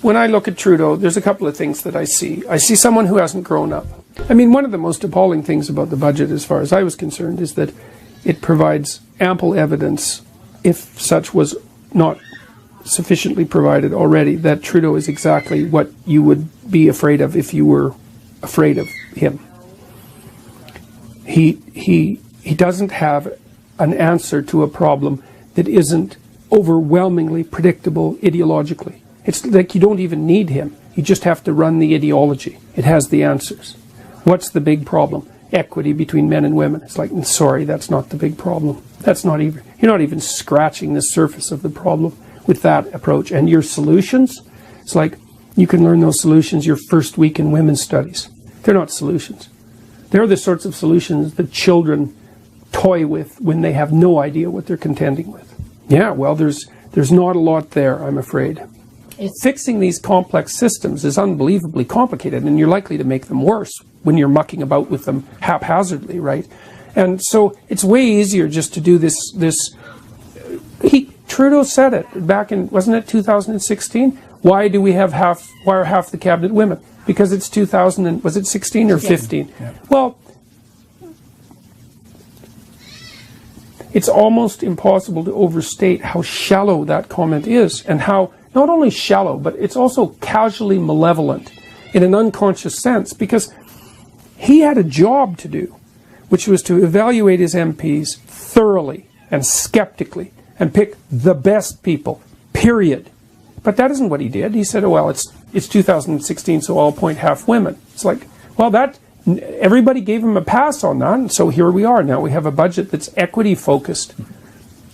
When I look at Trudeau, there's a couple of things that I see. I see someone who hasn't grown up. I mean, one of the most appalling things about the budget, as far as I was concerned, is that it provides ample evidence, if such was not sufficiently provided already, that Trudeau is exactly what you would be afraid of if you were afraid of him. He doesn't have an answer to a problem that isn't overwhelmingly predictable ideologically. It's like you don't even need him. You just have to run the ideology. It has the answers. What's the big problem? Equity between men and women. It's like, sorry, that's not the big problem. That's not even, you're not even scratching the surface of the problem with that approach. And your solutions, it's like you can learn those solutions your first week in women's studies. They're not solutions. They're the sorts of solutions that children toy with when they have no idea what they're contending with. Yeah, well, there's not a lot there, I'm afraid. Fixing these complex systems is unbelievably complicated, and you're likely to make them worse when you're mucking about with them haphazardly, right? And so it's way easier just to do this. Trudeau said it back in, wasn't it 2016? Why are half the cabinet women? Because it's 2000 and, was it 16 or 15? Yeah. Well, it's almost impossible to overstate how shallow that comment is, and how not only shallow, but it's also casually malevolent in an unconscious sense, because he had a job to do, which was to evaluate his MPs thoroughly and skeptically and pick the best people, period. But that isn't what he did. He said, oh, well, it's 2016, so I'll appoint half women. It's like, well, everybody gave him a pass on that, and so here we are. Now we have a budget that's equity focused.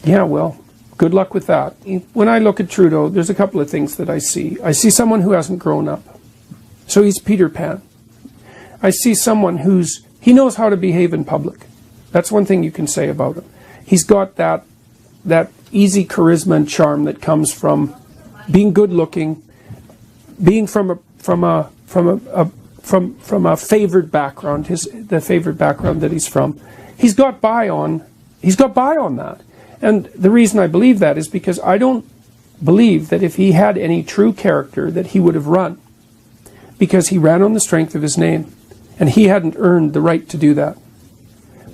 Yeah, well, good luck with that. When I look at Trudeau, there's a couple of things that I see. I see someone who hasn't grown up. So he's Peter Pan. I see someone he knows how to behave in public. That's one thing you can say about him. He's got that easy charisma and charm that comes from being good looking, being from a favored background, the favored background that he's from. He's got by on that. And the reason I believe that is because I don't believe that if he had any true character that he would have run, because he ran on the strength of his name, and he hadn't earned the right to do that.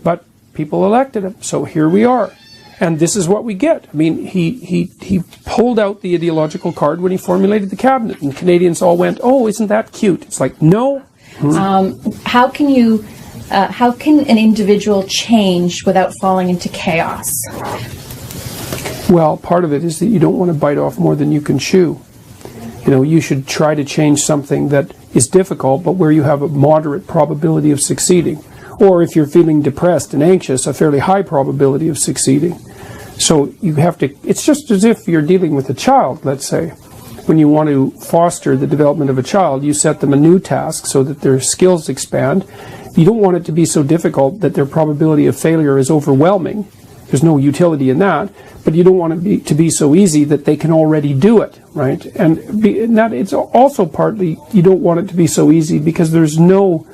But people elected him, so here we are. And this is what we get. I mean, he pulled out the ideological card when he formulated the cabinet, and Canadians all went, oh, isn't that cute? It's like, no. How can an individual change without falling into chaos? Well, part of it is that you don't want to bite off more than you can chew. You know, you should try to change something that is difficult, but where you have a moderate probability of succeeding. Or if you're feeling depressed and anxious, a fairly high probability of succeeding. So you have to, it's just as if you're dealing with a child, let's say. When you want to foster the development of a child, you set them a new task so that their skills expand. You don't want it to be so difficult that their probability of failure is overwhelming. There's no utility in that, but you don't want it to be so easy that they can already do it, right? And that it's also partly, you don't want it to be so easy because there's no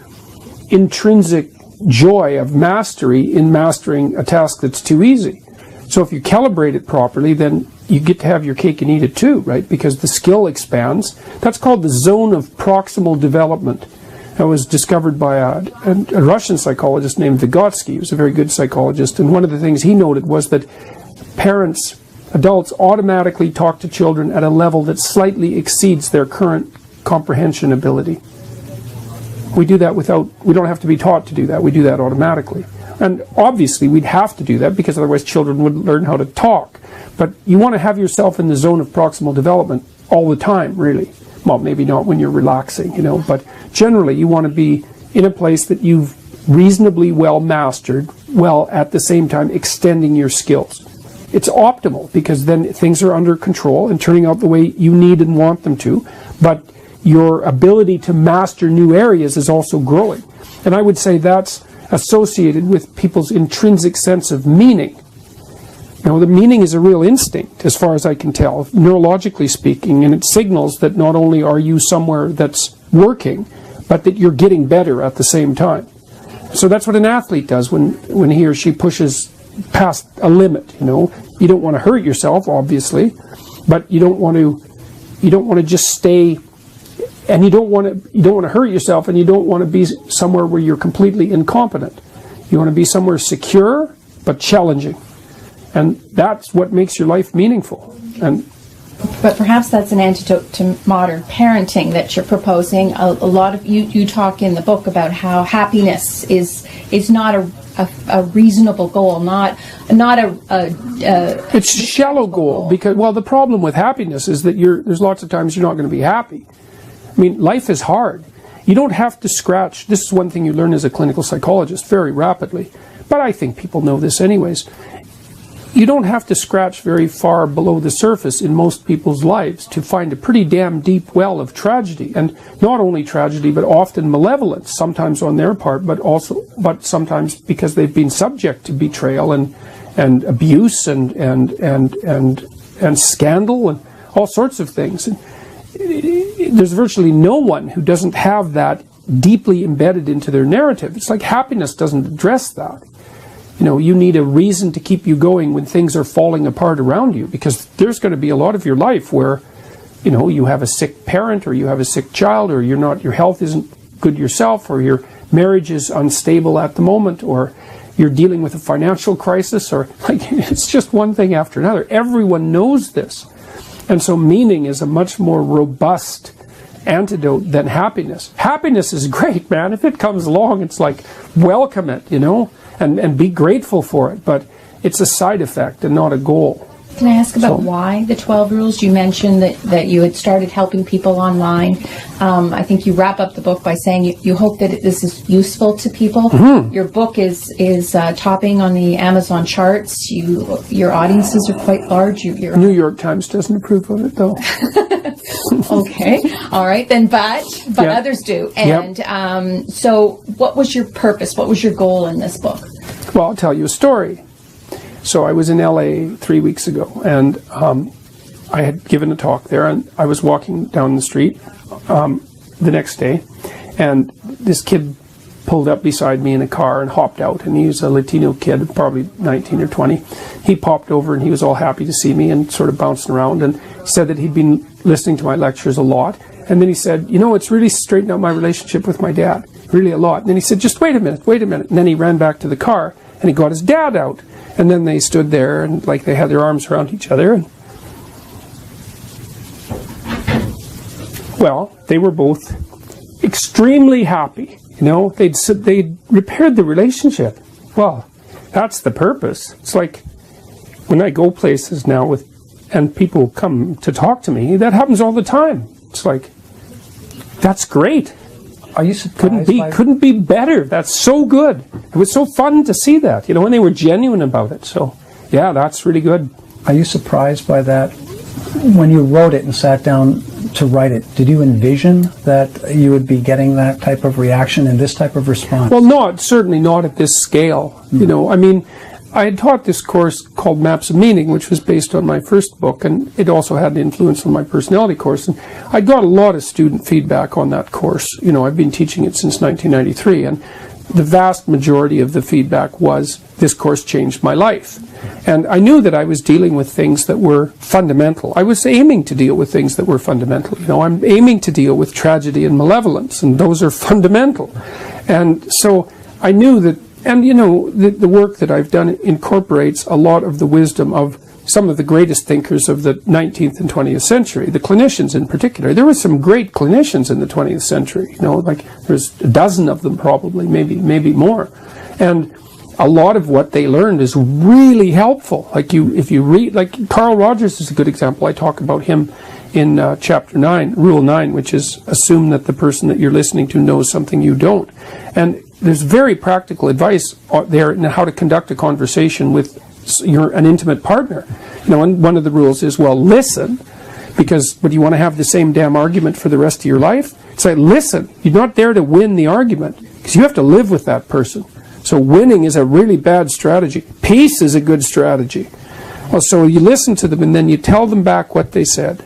intrinsic joy of mastery in mastering a task that's too easy. So if you calibrate it properly, then you get to have your cake and eat it too, right? Because the skill expands. That's called the zone of proximal development. That was discovered by a Russian psychologist named Vygotsky. He was a very good psychologist, and one of the things he noted was that parents, adults, automatically talk to children at a level that slightly exceeds their current comprehension ability. We do that we don't have to be taught to do that. We do that automatically. And obviously we'd have to do that because otherwise children wouldn't learn how to talk. But you want to have yourself in the zone of proximal development all the time, really. Well, maybe not when you're relaxing, you know, but generally you want to be in a place that you've reasonably well mastered, while at the same time extending your skills. It's optimal because then things are under control and turning out the way you need and want them to, but your ability to master new areas is also growing. And I would say that's associated with people's intrinsic sense of meaning. Now, the meaning is a real instinct, as far as I can tell, neurologically speaking, and it signals that not only are you somewhere that's working, but that you're getting better at the same time. So that's what an athlete does when he or she pushes past a limit, you know. You don't want to hurt yourself, obviously, but you don't want to you don't want to just stay, and you don't want to hurt yourself, and you don't want to be somewhere where you're completely incompetent. You want to be somewhere secure but challenging, and that's what makes your life meaningful. But perhaps that's an antidote to modern parenting that you're proposing. A lot of you talk in the book about how happiness is not a reasonable goal, not it's a shallow goal, because, well, the problem with happiness is that there's lots of times you're not going to be happy. I mean, life is hard. You don't have to scratch. This is one thing you learn as a clinical psychologist very rapidly, but I think people know this anyways. You don't have to scratch very far below the surface in most people's lives to find a pretty damn deep well of tragedy, and not only tragedy but often malevolence, sometimes on their part, but sometimes because they've been subject to betrayal and abuse and scandal and all sorts of things. And there's virtually no one who doesn't have that deeply embedded into their narrative. It's like happiness doesn't address that. You need a reason to keep you going when things are falling apart around you, because there's going to be a lot of your life where, you have a sick parent, or you have a sick child, or your health isn't good yourself, or your marriage is unstable at the moment, or you're dealing with a financial crisis, or it's just one thing after another. Everyone knows this. And so meaning is a much more robust antidote than happiness. Happiness is great, man. If it comes along, it's like, welcome it, and be grateful for it, but it's a side effect and not a goal. Can I ask about why the 12 rules? You mentioned that you had started helping people online. I think you wrap up the book by saying you hope that this is useful to people. Mm-hmm. Your book is topping on the Amazon charts. Your audiences are quite large. New York Times doesn't approve of it, though. Okay, all right then, but yep. Others do. And yep. So what was your purpose? What was your goal in this book? Well, I'll tell you a story. So I was in LA 3 weeks ago, and I had given a talk there, and I was walking down the street the next day, and this kid pulled up beside me in a car and hopped out, and he was a Latino kid, probably 19 or 20. He popped over, and he was all happy to see me and sort of bouncing around, and he said that he'd been listening to my lectures a lot, and then he said, it's really straightened out my relationship with my dad, really a lot. And then he said, just wait a minute, and then he ran back to the car, and he got his dad out. And then they stood there and like they had their arms around each other. And, well, they were both extremely happy. They'd repaired the relationship. Well, that's the purpose. It's like when I go places now and people come to talk to me, that happens all the time. It's like, that's great. Are you surprised? Couldn't be better. That's so good. It was so fun to see that, when they were genuine about it. So, yeah, that's really good. Are you surprised by that? When you wrote it and sat down to write it, did you envision that you would be getting that type of reaction and this type of response? Well, certainly not at this scale. Mm-hmm. I had taught this course called Maps of Meaning, which was based on my first book, and it also had an influence on my personality course. And I got a lot of student feedback on that course. I've been teaching it since 1993, and the vast majority of the feedback was, this course changed my life. And I knew that I was dealing with things that were fundamental. I was aiming to deal with things that were fundamental. I'm aiming to deal with tragedy and malevolence, and those are fundamental. And so I knew that. And, the work that I've done incorporates a lot of the wisdom of some of the greatest thinkers of the 19th and 20th century, the clinicians in particular. There were some great clinicians in the 20th century, there's a dozen of them probably, maybe more. And a lot of what they learned is really helpful. If you read, Carl Rogers is a good example. I talk about him in chapter 9, rule 9, which is assume that the person that you're listening to knows something you don't. And there's very practical advice there in how to conduct a conversation with an intimate partner. And one of the rules is, listen, because you want to have the same damn argument for the rest of your life? It's like, listen, you're not there to win the argument, because you have to live with that person. So winning is a really bad strategy. Peace is a good strategy. Well, so you listen to them, and then you tell them back what they said.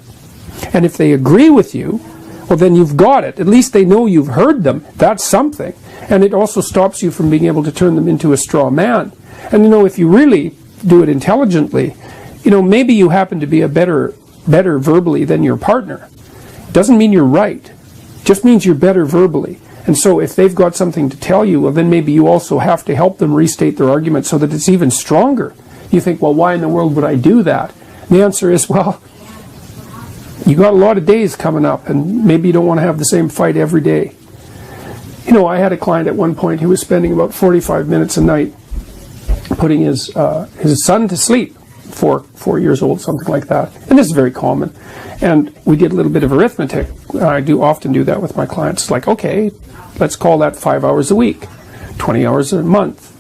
And if they agree with you, well, then you've got it. At least they know you've heard them. That's something. And it also stops you from being able to turn them into a straw man. And, if you really do it intelligently, maybe you happen to be a better better verbally than your partner. Doesn't mean you're right. Just means you're better verbally. And so if they've got something to tell you, well, then maybe you also have to help them restate their argument so that it's even stronger. You think, well, why in the world would I do that? And the answer is, well, you got a lot of days coming up, and maybe you don't want to have the same fight every day. You know, I had a client at one point who was spending about 45 minutes a night putting his son to sleep, 4 years old, something like that. And this is very common. And we did a little bit of arithmetic. I often do that with my clients. Like, okay, let's call that 5 hours a week, 20 hours a month,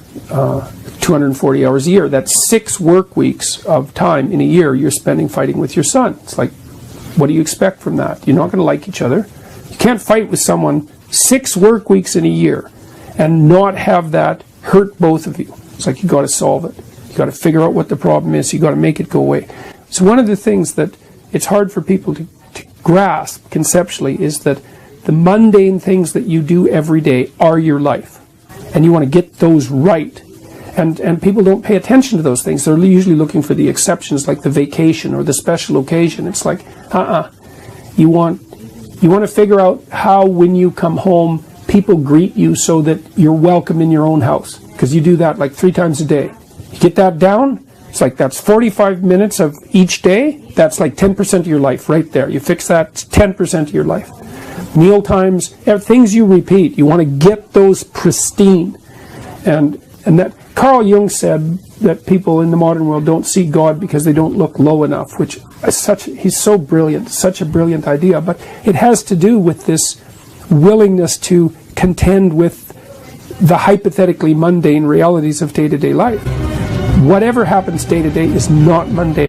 240 hours a year. That's 6 work weeks of time in a year you're spending fighting with your son. It's like, what do you expect from that? You're not going to like each other. You can't fight with someone 6 work weeks in a year and not have that hurt both of you. It's like, you got to solve it. You got to figure out what the problem is. You got to make it go away. So one of the things that it's hard for people to grasp conceptually is that the mundane things that you do every day are your life, and you want to get those right. And people don't pay attention to those things. They're usually looking for the exceptions, like the vacation or the special occasion. It's like, you want to figure out how, when you come home, people greet you so that you're welcome in your own house, because you do that like 3 times a day. You get that down, it's like that's 45 minutes of each day. That's like 10% of your life right there. You fix that, it's 10% of your life. Meal times, things you repeat, you want to get those pristine. And that Carl Jung said that people in the modern world don't see God because they don't look low enough, which is he's so brilliant, such a brilliant idea. But it has to do with this willingness to contend with the hypothetically mundane realities of day-to-day life. Whatever happens day to day is not mundane.